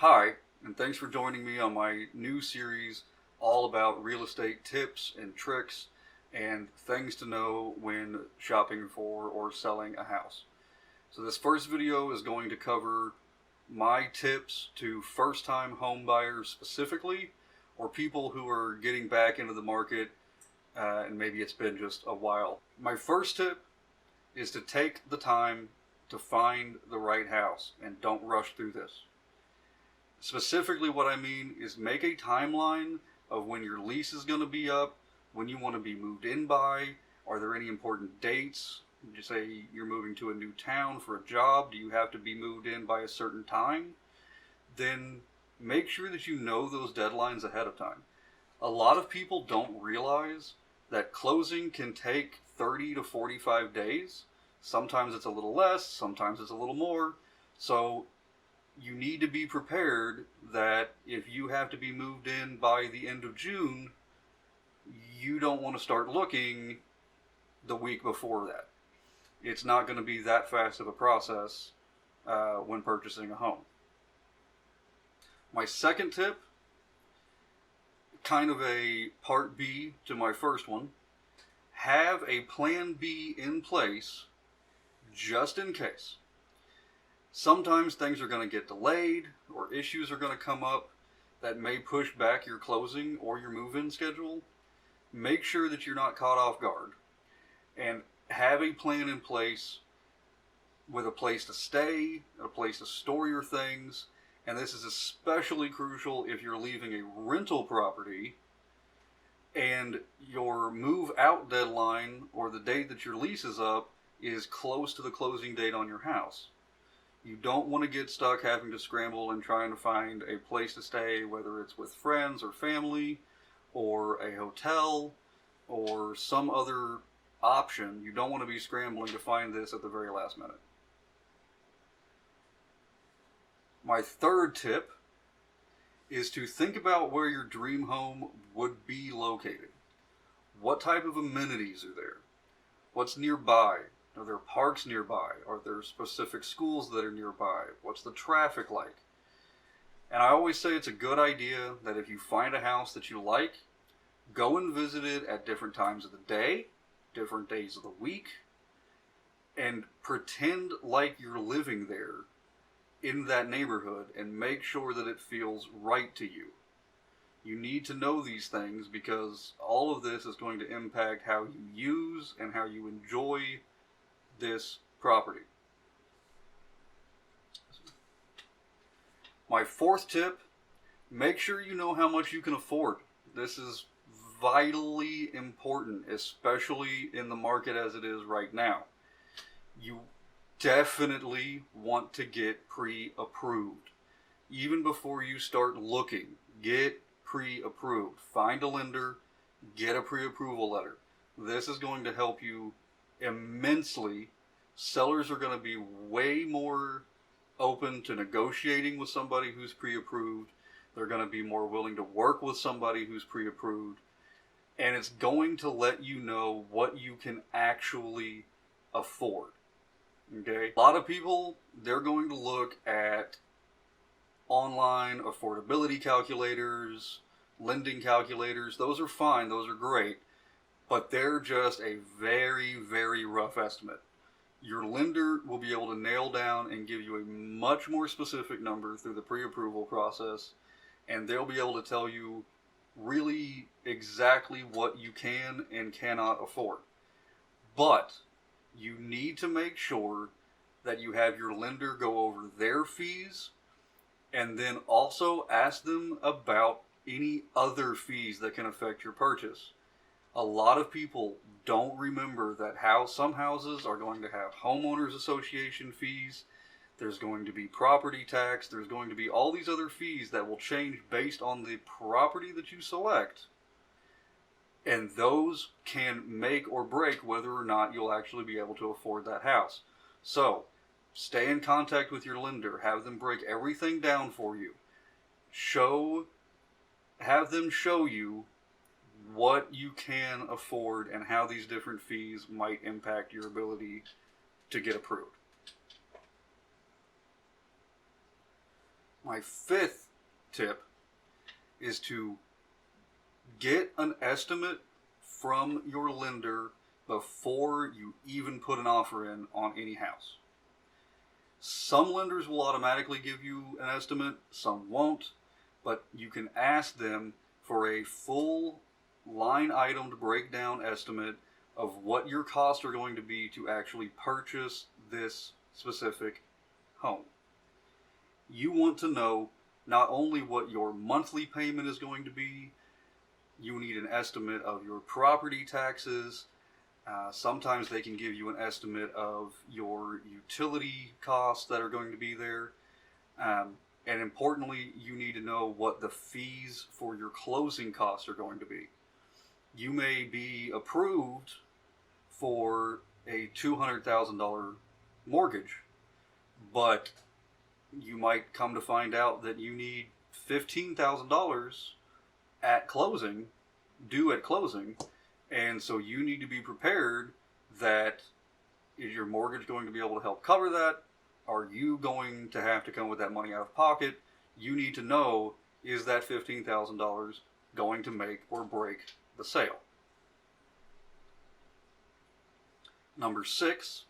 Hi, and thanks for joining me on my new series all about real estate tips and tricks and things to know when shopping for or selling a house. So this first video is going to cover my tips to first-time home buyers specifically, or people who are getting back into the market and maybe it's been just a while. My first tip is to take the time to find the right house and don't rush through this. Specifically, what I mean is make a timeline of when your lease is going to be up, when you want to be moved in by. Are there any important dates? You say you're moving to a new town for a job. Do you have to be moved in by a certain time? Then make sure that you know those deadlines ahead of time. A lot of people don't realize that closing can take 30 to 45 days. Sometimes it's a little less, sometimes it's a little more. So you need to be prepared that if you have to be moved in by the end of June, you don't want to start looking the week before that. It's not going to be that fast of a process when purchasing a home. My second tip, kind of a part B to my first one, have a plan B in place just in case. Sometimes things are going to get delayed or issues are going to come up that may push back your closing or your move-in schedule. Make sure that you're not caught off guard and have a plan in place with a place to stay, a place to store your things. And this is especially crucial if you're leaving a rental property and your move-out deadline or the date that your lease is up is close to the closing date on your house. You don't want to get stuck having to scramble and trying to find a place to stay, whether it's with friends or family or a hotel or some other option. You don't want to be scrambling to find this at the very last minute. My third tip is to think about where your dream home would be located. What type of amenities are there? What's nearby? Are there parks nearby? Are there specific schools that are nearby? What's the traffic like? And I always say it's a good idea that if you find a house that you like, go and visit it at different times of the day, different days of the week, and pretend like you're living there in that neighborhood and make sure that it feels right to you. You need to know these things because all of this is going to impact how you use and how you enjoy this property. My fourth tip, make sure you know how much you can afford. This is vitally important, especially in the market as it is right now. You definitely want to get pre-approved. Even before you start looking, get pre-approved. Find a lender, get a pre-approval letter. This is going to help you immensely. Sellers are going to be way more open to negotiating with somebody who's pre-approved. They're going to be more willing to work with somebody who's pre-approved. And it's going to let you know what you can actually afford. Okay? A lot of people, they're going to look at online affordability calculators, lending calculators. Those are fine. Those are great. But they're just a very, very rough estimate. Your lender will be able to nail down and give you a much more specific number through the pre-approval process, and they'll be able to tell you really exactly what you can and cannot afford. But you need to make sure that you have your lender go over their fees and then also ask them about any other fees that can affect your purchase. A lot of people don't remember that some houses are going to have homeowners association fees. There's going to be property tax. There's going to be all these other fees that will change based on the property that you select. And those can make or break whether or not you'll actually be able to afford that house. So stay in contact with your lender. Have them break everything down for you. Have them show you what you can afford and how these different fees might impact your ability to get approved. My fifth tip is to get an estimate from your lender before you even put an offer in on any house. Some lenders will automatically give you an estimate, some won't, but you can ask them for a full line item breakdown estimate of what your costs are going to be to actually purchase this specific home. You want to know not only what your monthly payment is going to be, you need an estimate of your property taxes. Sometimes they can give you an estimate of your utility costs that are going to be there. And importantly, you need to know what the fees for your closing costs are going to be. You may be approved for a $200,000 mortgage, but you might come to find out that you need $15,000 at closing, due at closing, and so you need to be prepared that is your mortgage going to be able to help cover that? Are you going to have to come with that money out of pocket? You need to know, is that $15,000 going to make or break the sale? Number 6,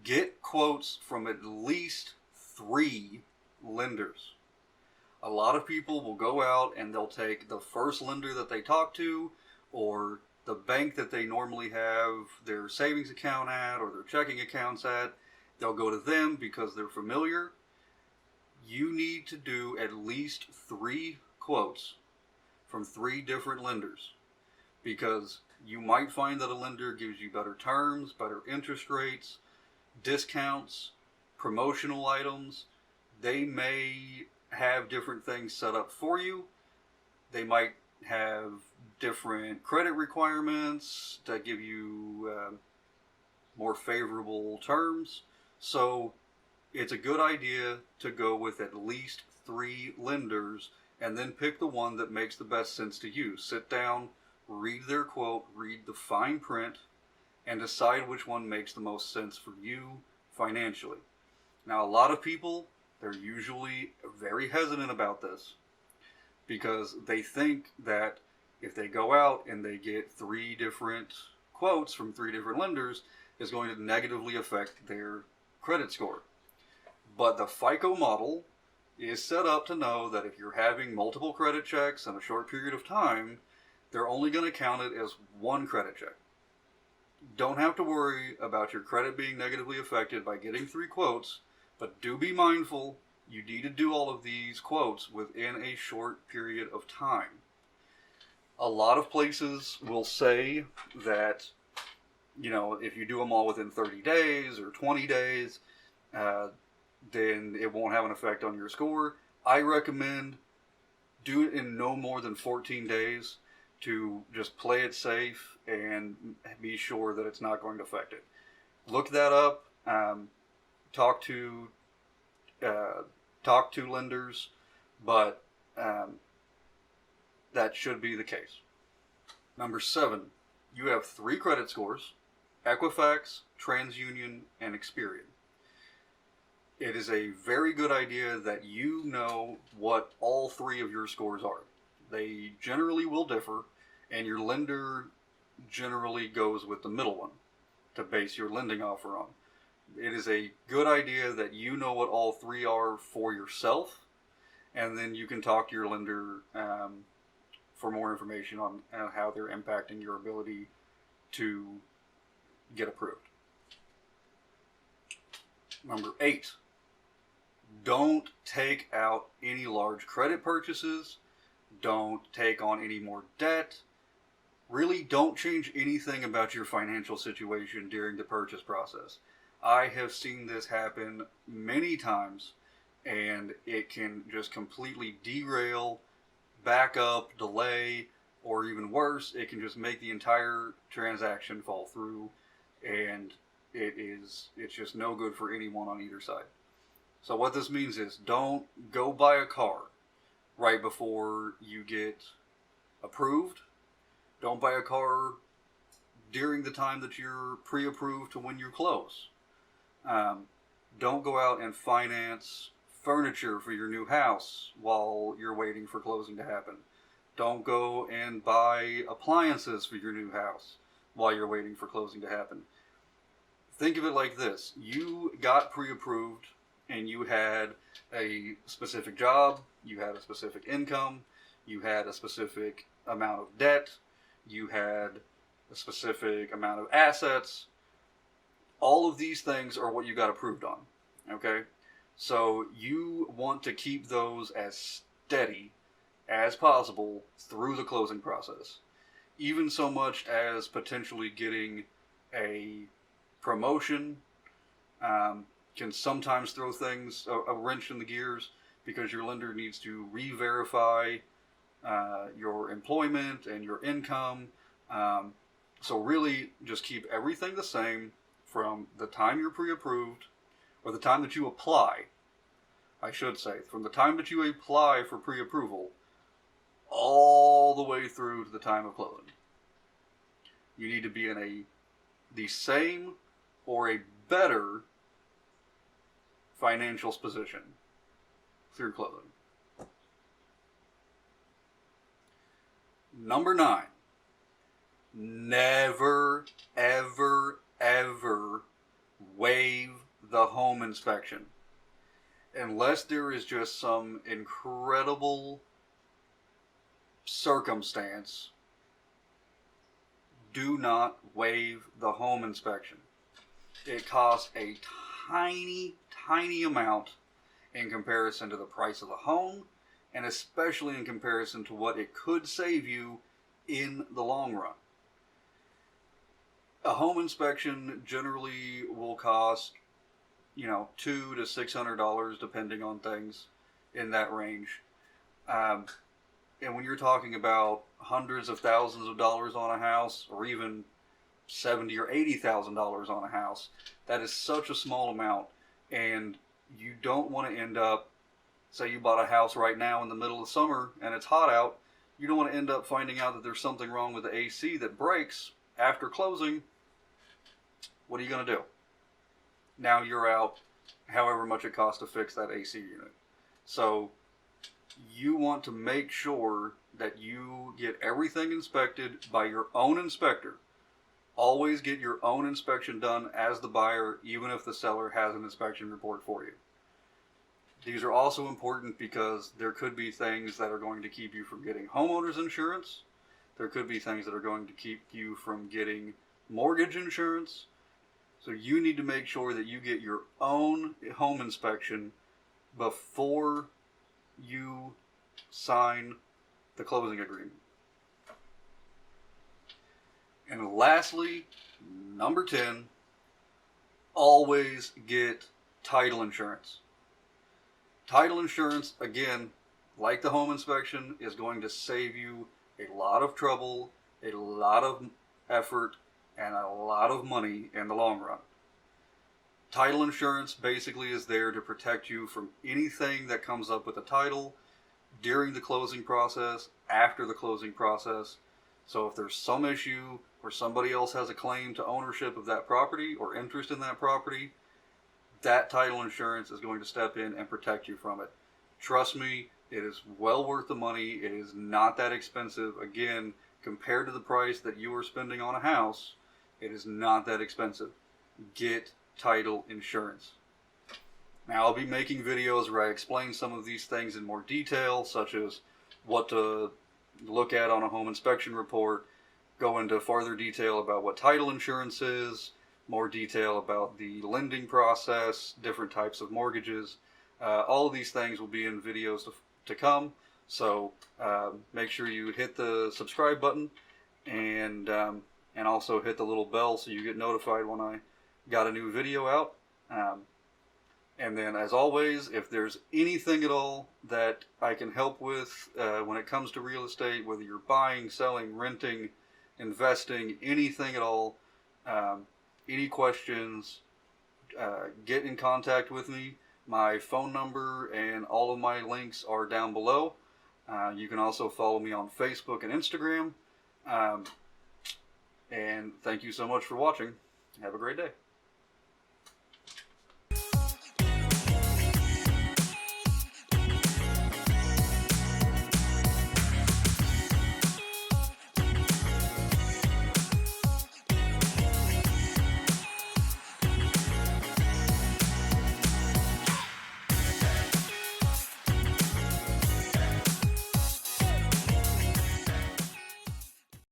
get quotes from at least 3 lenders. A lot of people will go out and they'll take the first lender that they talk to, or the bank that they normally have their savings account at or their checking accounts at. They'll go to them because they're familiar. You need to do at least 3 quotes from 3 different lenders, because you might find that a lender gives you better terms, better interest rates, discounts, promotional items. They may have different things set up for you. They might have different credit requirements that give you more favorable terms. So it's a good idea to go with at least 3 lenders and then pick the one that makes the best sense to you. Sit down, read their quote, read the fine print, and decide which one makes the most sense for you financially. Now, a lot of people, they're usually very hesitant about this because they think that if they go out and they get 3 different quotes from 3 different lenders, it's going to negatively affect their credit score. But the FICO model is set up to know that if you're having multiple credit checks in a short period of time, they're only going to count it as 1 credit check. Don't have to worry about your credit being negatively affected by getting 3 quotes, but do be mindful you need to do all of these quotes within a short period of time. A lot of places will say that, if you do them all within 30 days or 20 days, then it won't have an effect on your score. I recommend do it in no more than 14 days to just play it safe and be sure that it's not going to affect it. Look that up. Talk to lenders, but that should be the case. Number 7, you have 3 credit scores: Equifax, TransUnion, and Experian. It is a very good idea that you know what all 3 of your scores are. They generally will differ, and your lender generally goes with the middle one to base your lending offer on. It is a good idea that you know what all 3 are for yourself, and then you can talk to your lender for more information on how they're impacting your ability to get approved. Number 8, don't take out any large credit purchases. Don't take on any more debt. Really don't change anything about your financial situation during the purchase process. I have seen this happen many times, and it can just completely derail, back up, delay, or even worse, it can just make the entire transaction fall through, and it's just no good for anyone on either side. So what this means is, don't go buy a car right before you get approved. Don't buy a car during the time that you're pre-approved to when you close. Don't go out and finance furniture for your new house while you're waiting for closing to happen. Don't go and buy appliances for your new house while you're waiting for closing to happen. Think of it like this. You got pre-approved and you had a specific job, you had a specific income, you had a specific amount of debt, you had a specific amount of assets. All of these things are what you got approved on. Okay? So you want to keep those as steady as possible through the closing process. Even so much as potentially getting a promotion can sometimes throw things, a wrench in the gears, because your lender needs to re-verify your employment and your income. So really just keep everything the same from the time you're pre-approved, or the time that you apply, I should say, from the time that you apply for pre-approval all the way through to the time of closing. You need to be in the same or a better financial position through closing. Number 9, never, ever, ever waive the home inspection unless there is just some incredible circumstance. Do not waive the home inspection. It costs a tiny, tiny amount in comparison to the price of the home, and especially in comparison to what it could save you in the long run. A home inspection generally will cost, $200 to $600 depending on things, in that range. And when you're talking about hundreds of thousands of dollars on a house, or even $70,000 or $80,000 on a house, that is such a small amount. And you don't want to end up, say you bought a house right now in the middle of summer and it's hot out, you don't want to end up finding out that there's something wrong with the AC that breaks after closing. What are you going to do? Now you're out however much it costs to fix that AC unit. So you want to make sure that you get everything inspected by your own inspector. Always get your own inspection done as the buyer, even if the seller has an inspection report for you. These are also important because there could be things that are going to keep you from getting homeowners insurance. There could be things that are going to keep you from getting mortgage insurance. So you need to make sure that you get your own home inspection before you sign the closing agreement. And lastly, number 10, always get title insurance. Title insurance, again, like the home inspection, is going to save you a lot of trouble, a lot of effort, and a lot of money in the long run. Title insurance basically is there to protect you from anything that comes up with the title during the closing process, after the closing process. So if there's some issue or somebody else has a claim to ownership of that property or interest in that property, that title insurance is going to step in and protect you from it. Trust me, it is well worth the money. It is not that expensive. Again, compared to the price that you are spending on a house, it is not that expensive. Get title insurance. Now, I'll be making videos where I explain some of these things in more detail, such as what to look at on a home inspection report, go into further detail about what title insurance is, more detail about the lending process, different types of mortgages. All of these things will be in videos to come. So make sure you hit the subscribe button and also hit the little bell so you get notified when I got a new video out. And then, as always, if there's anything at all that I can help with when it comes to real estate, whether you're buying, selling, renting, investing, anything at all, any questions, get in contact with me. My phone number and all of my links are down below. You can also follow me on Facebook and Instagram. And thank you so much for watching. Have a great day.